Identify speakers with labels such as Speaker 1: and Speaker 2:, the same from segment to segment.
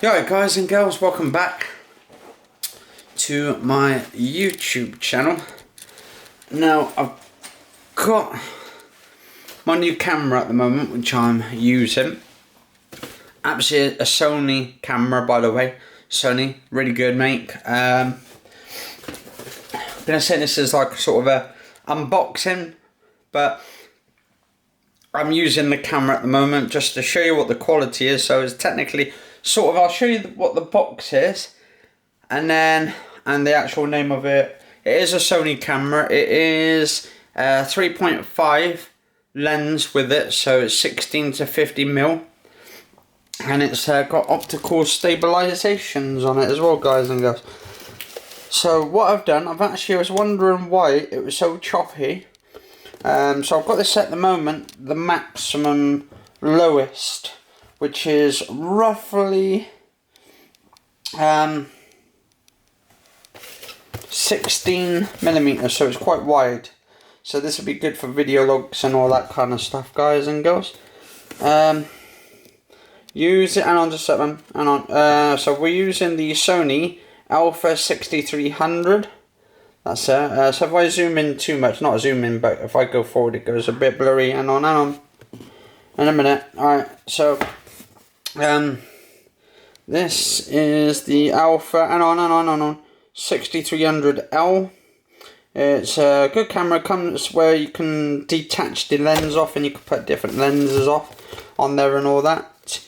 Speaker 1: Yo guys and girls, welcome back to my YouTube channel. Now I've got my new camera at the moment which I'm using. Actually a Sony camera, by the way. Sony, really good make. I'm gonna say this is like sort of a unboxing, but I'm using the camera at the moment just to show you what the quality is. So it's technically sort of, I'll show you what the box is and the actual name of it. It is a Sony camera. It is 3.5 lens with it, so it's 16 to 50mm, and it's got optical stabilizations on it as well, guys and girls. So what I've done, I was wondering why it was so choppy. So I've got this at the moment, the maximum lowest, which is roughly 16mm, so it's quite wide. So this would be good for video logs and all that kind of stuff, guys and girls. Use it, and on just a second, and on. So we're using the Sony Alpha 6300. That's it. So if I zoom in too much, not zoom in, but if I go forward, it goes a bit blurry. And on. In a minute. Alright, so this is the Alpha, and on 6300L. It's a good camera. Comes where you can detach the lens off, and you can put different lenses off on there and all that.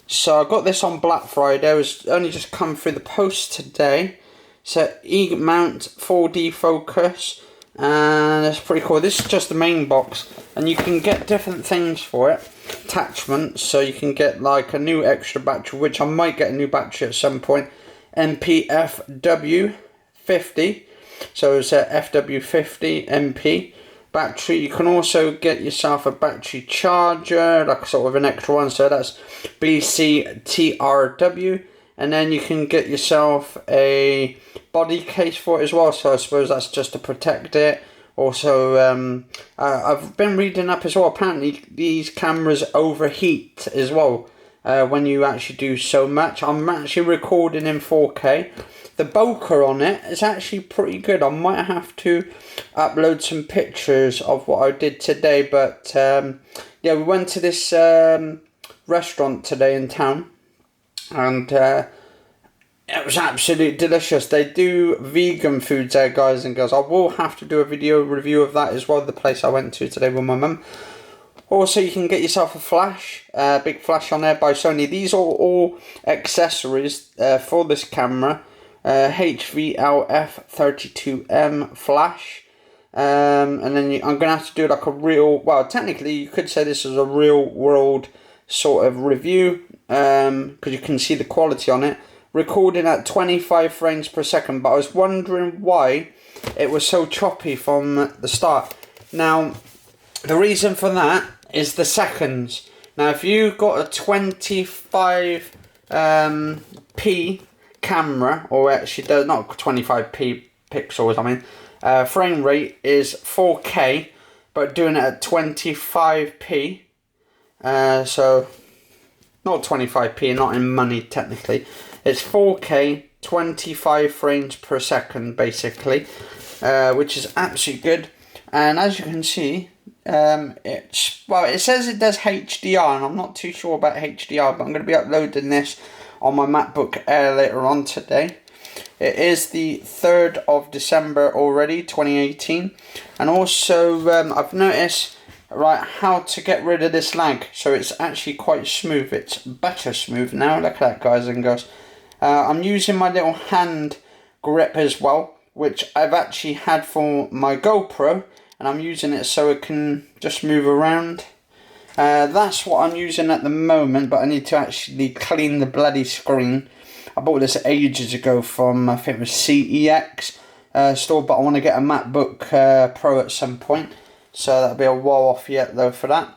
Speaker 1: So I got this on Black Friday. It was only just come through the post today. So E-mount 4D focus, and it's pretty cool. This is just the main box, and you can get different things for it, attachments. So you can get like a new extra battery, which I might get a new battery at some point, MPFW 50. So it's a FW50 MP battery. You can also get yourself a battery charger, like sort of an extra one. So that's BC-TRW. And then you can get yourself a body case for it as well. So I suppose that's just to protect it. Also, I've been reading up as well. Apparently, these cameras overheat as well when you actually do so much. I'm actually recording in 4K. The bokeh on it is actually pretty good. I might have to upload some pictures of what I did today. But yeah, we went to this restaurant today in town. And it was absolutely delicious. They do vegan foods there, guys and girls. I will have to do a video review of that as well, the place I went to today with my mum. Also, you can get yourself a flash, big flash on there by Sony. These are all accessories for this camera. HVLF32M flash. And then I'm going to have to do like a real, well, technically you could say this is a real world sort of review, because you can see the quality on it, recording at 25 frames per second. But I was wondering why it was so choppy from the start. Now the reason for that is the seconds. Now if you've got a 25p camera, or actually not 25p pixels, I mean frame rate is 4K, but doing it at 25p, so not 25p, not in money technically. It's 4K, 25 frames per second basically, which is absolutely good. And as you can see, it says it does HDR, and I'm not too sure about HDR, but I'm going to be uploading this on my MacBook Air later on today. It is the 3rd of December already, 2018. And also, I've noticed how to get rid of this lag. So it's actually quite smooth. It's better smooth now. Look at that, guys and girls. I'm using my little hand grip as well, which I've actually had for my GoPro, and I'm using it so it can just move around. That's what I'm using at the moment, but I need to actually clean the bloody screen. I bought this ages ago from, I think it was CEX store, but I want to get a MacBook Pro at some point. So that'll be a while off yet though for that.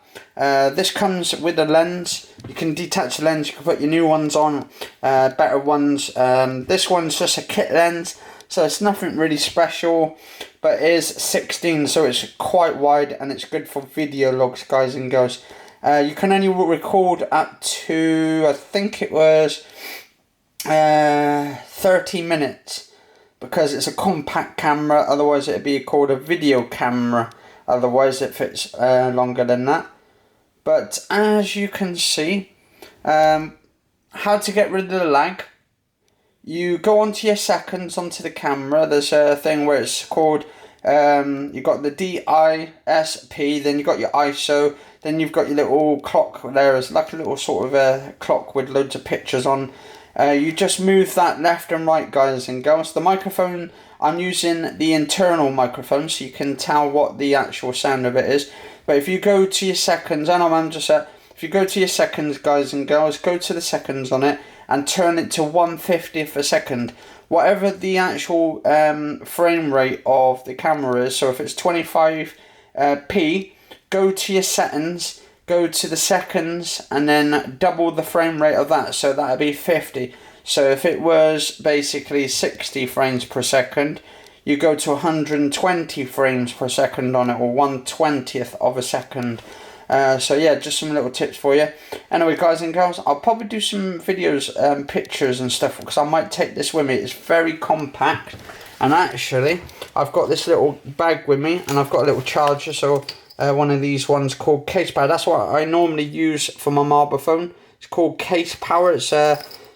Speaker 1: This comes with a lens. You can detach the lens, you can put your new ones on, better ones. This one's just a kit lens, so it's nothing really special, but it is 16, so it's quite wide, and it's good for video logs, guys and girls. You can only record up to, I think it was 30 minutes, because it's a compact camera. Otherwise it'd be called a video camera, otherwise it fits longer than that. But as you can see, how to get rid of the lag: you go onto your seconds onto the camera. There's a thing where it's called you got the DISP, then you got your ISO, then you've got your little clock there. It's like a little sort of a clock with loads of pictures on. You just move that left and right, guys and girls. The microphone, I'm using the internal microphone, so you can tell what the actual sound of it is. But if you go to your seconds, and I'm just if you go to your seconds, guys and girls, go to the seconds on it and turn it to 1/50th a second. Whatever the actual frame rate of the camera is, so if it's 25p, go to your settings, go to the seconds, and then double the frame rate of that, so that'd be 50. So if it was basically 60 frames per second, you go to 120 frames per second on it, or 1/20th of a second. So yeah, just some little tips for you. Anyway, guys and girls, I'll probably do some videos, pictures and stuff, because I might take this with me. It's very compact, and actually I've got this little bag with me, and I've got a little charger, so one of these ones called case power. That's what I normally use for my marble phone. It's called case power. It's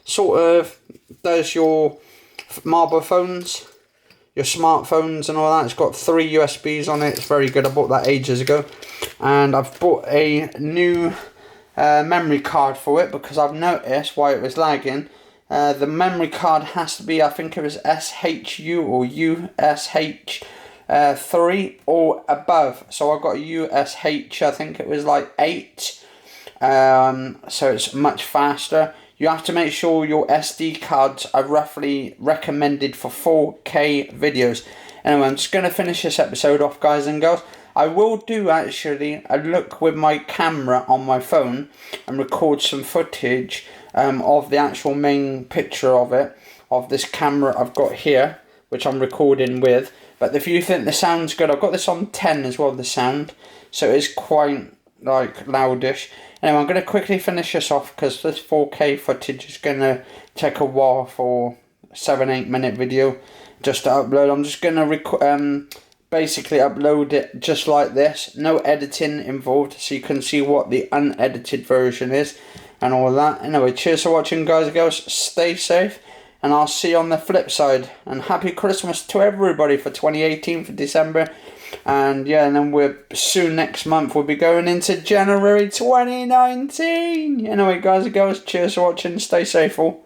Speaker 1: sort of does your marble phones, your smartphones and all that. It's got 3 USBs on it. It's very good. I bought that ages ago, and I've bought a new memory card for it, because I've noticed why it was lagging. The memory card has to be, I think it was SHU or USH 3 or above. So I got a USH, I think it was like 8. So it's much faster. You have to make sure your SD cards are roughly recommended for 4K videos. Anyway, I'm just going to finish this episode off, guys and girls. I will do actually a look with my camera on my phone and record some footage of the actual main picture of it, of this camera I've got here, which I'm recording with. But if you think the sound's good, I've got this on 10 as well, the sound, so it's quite like loudish. Anyway, I'm going to quickly finish this off, because this 4K footage is going to take a while for a 7-8 minute video just to upload. I'm just going to basically upload it just like this, no editing involved, so you can see what the unedited version is and all that. Anyway, cheers for watching, guys and girls. Stay safe, and I'll see you on the flip side. And happy Christmas to everybody for 2018, for December. And yeah, and then we're soon, next month, we'll be going into January 2019. Anyway, guys and girls, cheers for watching. Stay safe all.